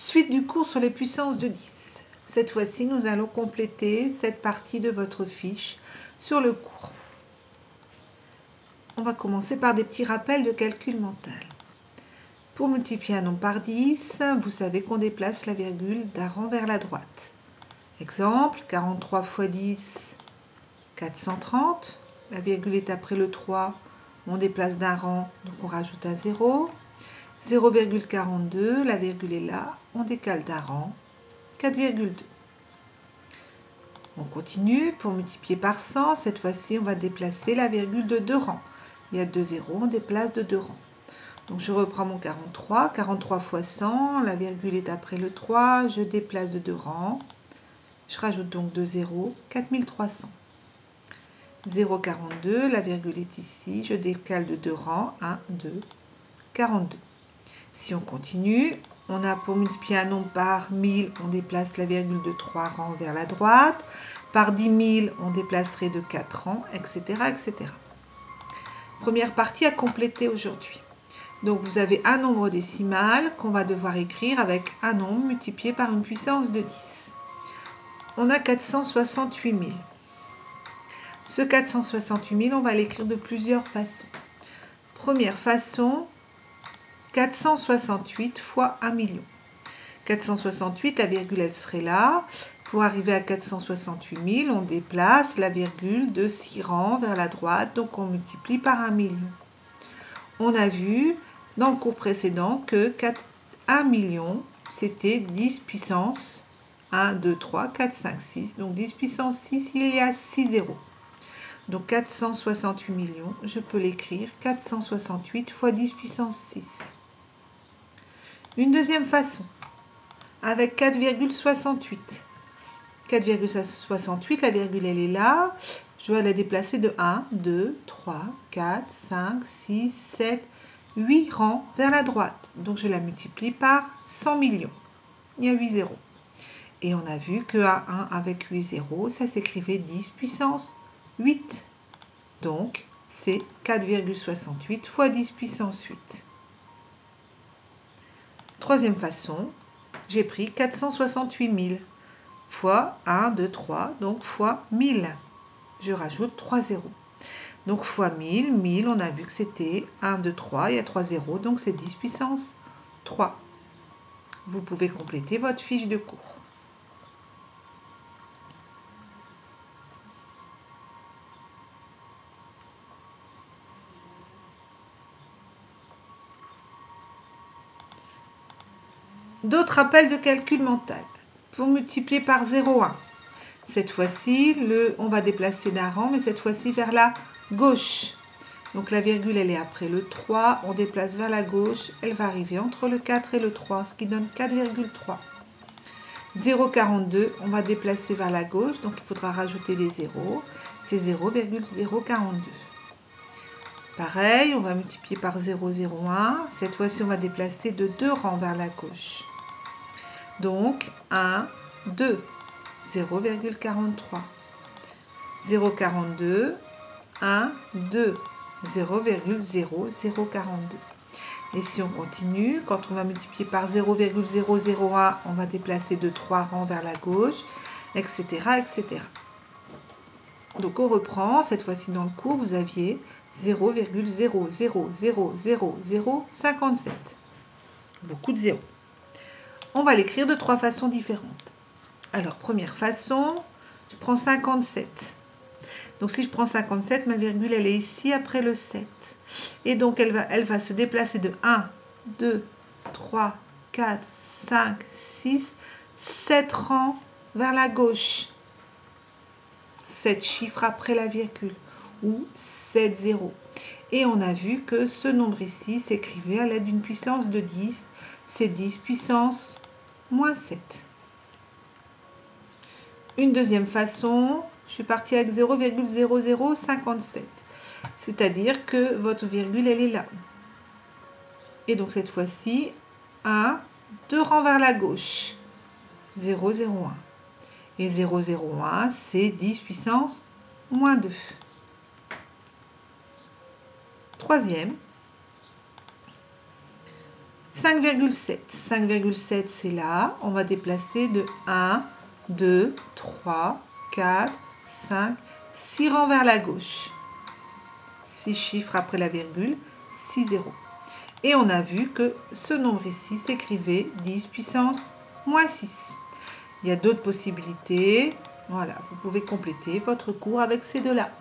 Suite du cours sur les puissances de 10. Cette fois-ci, nous allons compléter cette partie de votre fiche sur le cours. On va commencer par des petits rappels de calcul mental. Pour multiplier un nombre par 10, vous savez qu'on déplace la virgule d'un rang vers la droite. Exemple, 43 x 10, 430. La virgule est après le 3, on déplace d'un rang, donc on rajoute un 0. 0,42, la virgule est là, on décale d'un rang, 4,2. On continue, pour multiplier par 100, cette fois-ci on va déplacer la virgule de 2 rangs. Il y a 2 zéros, on déplace de 2 rangs. Donc je reprends mon 43, 43 x 100, la virgule est après le 3, je déplace de 2 rangs. Je rajoute donc 2 zéros, 4300. 0,42, la virgule est ici, je décale de 2 rangs, 1, 2, 42. Si on continue, on a pour multiplier un nombre par 1000, on déplace la virgule de 3 rangs vers la droite. Par 10 000, on déplacerait de 4 rangs, etc., etc. Première partie à compléter aujourd'hui. Donc vous avez un nombre décimal qu'on va devoir écrire avec un nombre multiplié par une puissance de 10. On a 468 000. Ce 468 000, on va l'écrire de plusieurs façons. Première façon, 468 fois 1 million. 468, la virgule, elle serait là. Pour arriver à 468 000, on déplace la virgule de 6 rangs vers la droite, donc on multiplie par 1 million. On a vu dans le cours précédent que 1 million, c'était 10 puissance 1, 2, 3, 4, 5, 6. Donc 10 puissance 6, il y a 6 zéros. Donc 468 millions, je peux l'écrire 468 fois 10 puissance 6. Une deuxième façon, avec 4,68. 4,68, la virgule elle est là. Je dois la déplacer de 1, 2, 3, 4, 5, 6, 7, 8 rangs vers la droite. Donc je la multiplie par 100 millions. Il y a 8 zéros. Et on a vu que à 1 avec 8 zéros, ça s'écrivait 10 puissance 8. Donc c'est 4,68 fois 10 puissance 8. Troisième façon, j'ai pris 468 000 fois 1, 2, 3, donc fois 1000. Je rajoute 3 zéros. Donc fois 1000, 1000, on a vu que c'était 1, 2, 3, il y a 3 zéros, donc c'est 10 puissance 3. Vous pouvez compléter votre fiche de cours. D'autres rappels de calcul mental. Pour multiplier par 0,1. Cette fois-ci, on va déplacer d'un rang, mais cette fois-ci vers la gauche. Donc la virgule, elle est après le 3. On déplace vers la gauche. Elle va arriver entre le 4 et le 3, ce qui donne 4,3. 0,42, on va déplacer vers la gauche. Donc il faudra rajouter des zéros. C'est 0,042. Pareil, on va multiplier par 0,01. Cette fois-ci, on va déplacer de 2 rangs vers la gauche. Donc 1, 2. 0,43. 0,42, 1, 2, 0,0042. Et si on continue, quand on va multiplier par 0,001, on va déplacer de 3 rangs vers la gauche, etc., etc. Donc on reprend, cette fois-ci dans le cours, vous aviez 0,000057. Beaucoup de zéros. On va l'écrire de 3 façons différentes. Alors, première façon, je prends 57. Donc, si je prends 57, ma virgule, elle est ici après le 7. Et donc, elle va se déplacer de 1, 2, 3, 4, 5, 6, 7 rangs vers la gauche. 7 chiffres après la virgule, ou 7 zéros. Et on a vu que ce nombre ici s'écrivait à l'aide d'une puissance de 10. C'est 10 puissance moins 7. Une deuxième façon, je suis partie avec 0,0057. C'est-à-dire que votre virgule, elle est là. Et donc cette fois-ci, 1, 2 rangs vers la gauche. 0,01. Et 0,01, c'est 10 puissance moins 2. Troisième, 5,7. 5,7, c'est là. On va déplacer de 1, 2, 3, 4, 5, 6 rangs vers la gauche. 6 chiffres après la virgule, 6 zéros. Et on a vu que ce nombre ici s'écrivait 10 puissance moins 6. Il y a d'autres possibilités. Voilà, vous pouvez compléter votre cours avec ces deux-là.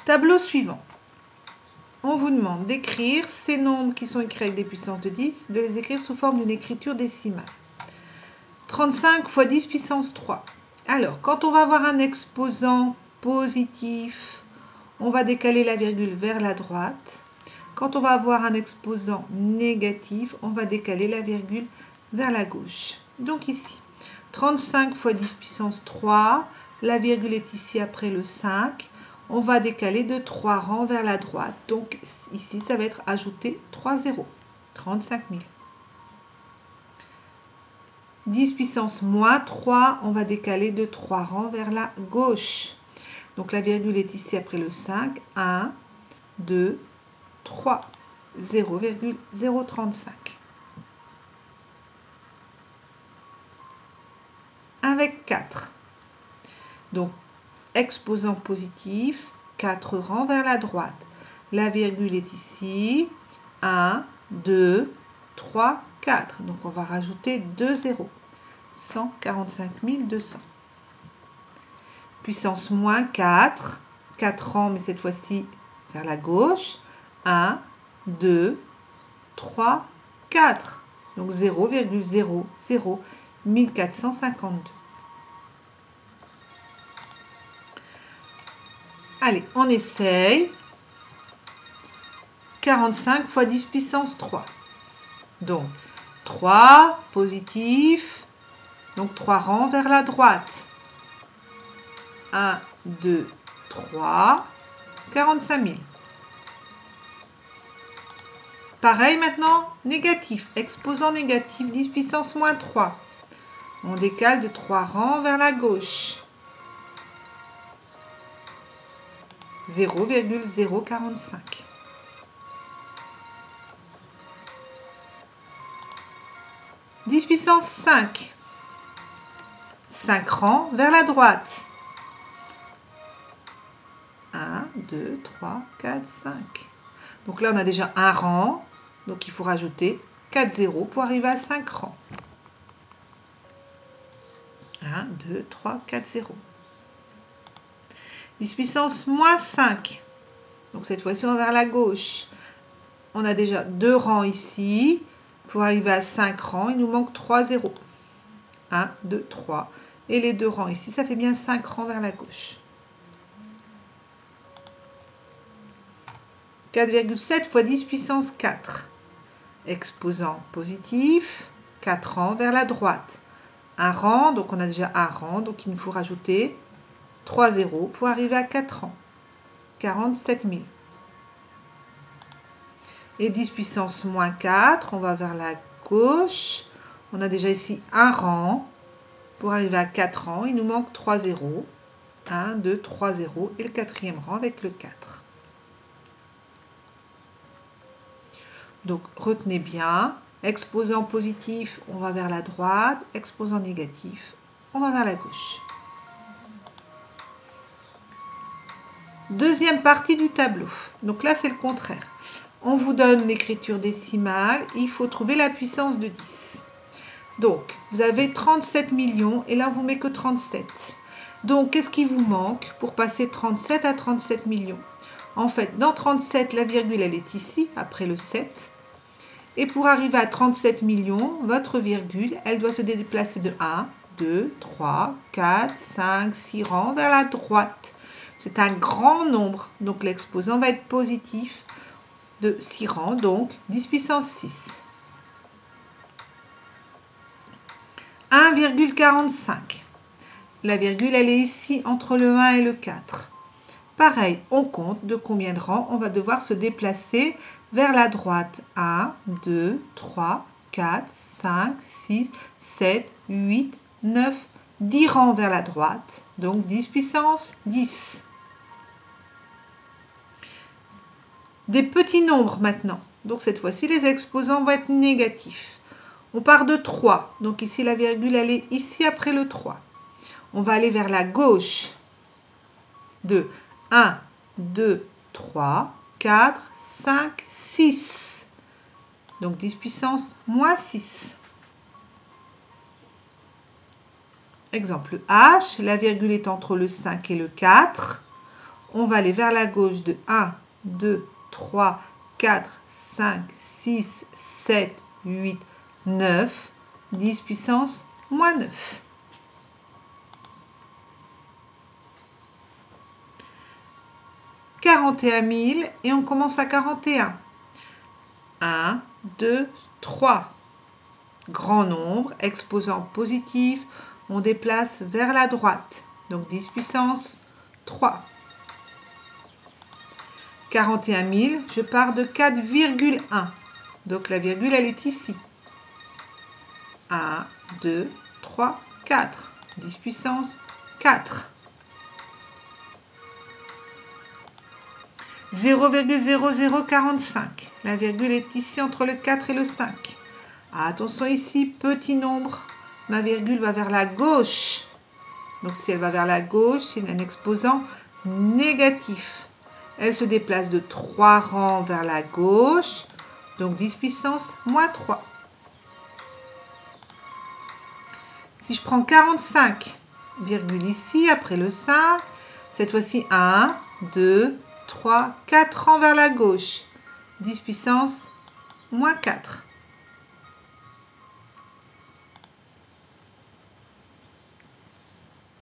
Tableau suivant. On vous demande d'écrire ces nombres qui sont écrits avec des puissances de 10, de les écrire sous forme d'une écriture décimale. 35 fois 10 puissance 3. Alors, quand on va avoir un exposant positif, on va décaler la virgule vers la droite. Quand on va avoir un exposant négatif, on va décaler la virgule vers la gauche. Donc ici, 35 fois 10 puissance 3, la virgule est ici après le 5. On va décaler de 3 rangs vers la droite. Donc ici, ça va être ajouté 3 zéros. 35 000. 10 puissance moins 3, on va décaler de 3 rangs vers la gauche. Donc la virgule est ici après le 5. 1, 2, 3. 0,035. Avec 4. Donc, exposant positif, 4 rangs vers la droite. La virgule est ici. 1, 2, 3, 4. Donc, on va rajouter 2 zéros. 145 200. Puissance moins 4. 4 rangs, mais cette fois-ci vers la gauche. 1, 2, 3, 4. Donc 0,00 1452. Allez, on essaye. 45 fois 10 puissance 3. Donc 3 positif. Donc 3 rangs vers la droite. 1, 2, 3. 45 000. Pareil maintenant, négatif. Exposant négatif, 10 puissance moins 3. On décale de 3 rangs vers la gauche. 0,045. « 10 puissance 5. 5 rangs vers la droite. 1, 2, 3, 4, 5. Donc là, on a déjà un rang. Donc il faut rajouter 4 zéros pour arriver à 5 rangs. 1, 2, 3, 4 zéros. 10 puissance moins 5. Donc cette fois-ci, on va vers la gauche. On a déjà 2 rangs ici. Pour arriver à 5 rangs, il nous manque 3 zéros. 1, 2, 3. Et les 2 rangs ici, ça fait bien 5 rangs vers la gauche. 4,7 fois 10 puissance 4. Exposant positif, 4 rangs vers la droite. Un rang, donc on a déjà un rang, donc il nous faut rajouter 3 zéros pour arriver à 4 rangs. 47 000. Et 10 puissance moins 4, on va vers la gauche. On a déjà ici un rang. Pour arriver à 4 rangs, il nous manque 3 zéros. 1, 2, 3 zéros et le 4e rang avec le 4. Donc retenez bien, exposant positif, on va vers la droite, exposant négatif, on va vers la gauche. Deuxième partie du tableau. Donc là, c'est le contraire. On vous donne l'écriture décimale, il faut trouver la puissance de 10. Donc, vous avez 37 millions et là, on vous met que 37. Donc, qu'est-ce qui vous manque pour passer de 37 à 37 millions? En fait, dans 37, la virgule, elle est ici, après le 7. Et pour arriver à 37 millions, votre virgule, elle doit se déplacer de 1, 2, 3, 4, 5, 6 rangs vers la droite. C'est un grand nombre, donc l'exposant va être positif de 6 rangs, donc 10 puissance 6. 1,45. La virgule, elle est ici entre le 1 et le 4. Pareil, on compte de combien de rangs on va devoir se déplacer vers la droite. 1, 2, 3, 4, 5, 6, 7, 8, 9, 10 rangs vers la droite. Donc 10 puissance 10. Des petits nombres maintenant. Donc cette fois-ci, les exposants vont être négatifs. On part de 3. Donc ici, la virgule, elle est ici après le 3. On va aller vers la gauche de 1, 2, 3, 4, 5, 6. Donc 10 puissance moins 6. Exemple H, la virgule est entre le 5 et le 4. On va aller vers la gauche de 1, 2, 3, 4, 5, 6, 7, 8, 9. 10 puissance moins 9. « 41 000 et on commence à 41. 1, 2, 3. Grand nombre, exposant positif, on déplace vers la droite. Donc 10 puissance 3. 41 000, je pars de 4,1. Donc la virgule, elle est ici. 1, 2, 3, 4. 10 puissance 4. 0,0045. La virgule est ici entre le 4 et le 5. Attention ici, petit nombre. Ma virgule va vers la gauche. Donc si elle va vers la gauche, c'est un exposant négatif. Elle se déplace de 3 rangs vers la gauche. Donc 10 puissance moins 3. Si je prends 45, virgule ici, après le 5, cette fois-ci 1, 2, 3, 4 rangs vers la gauche. 10 puissance moins 4.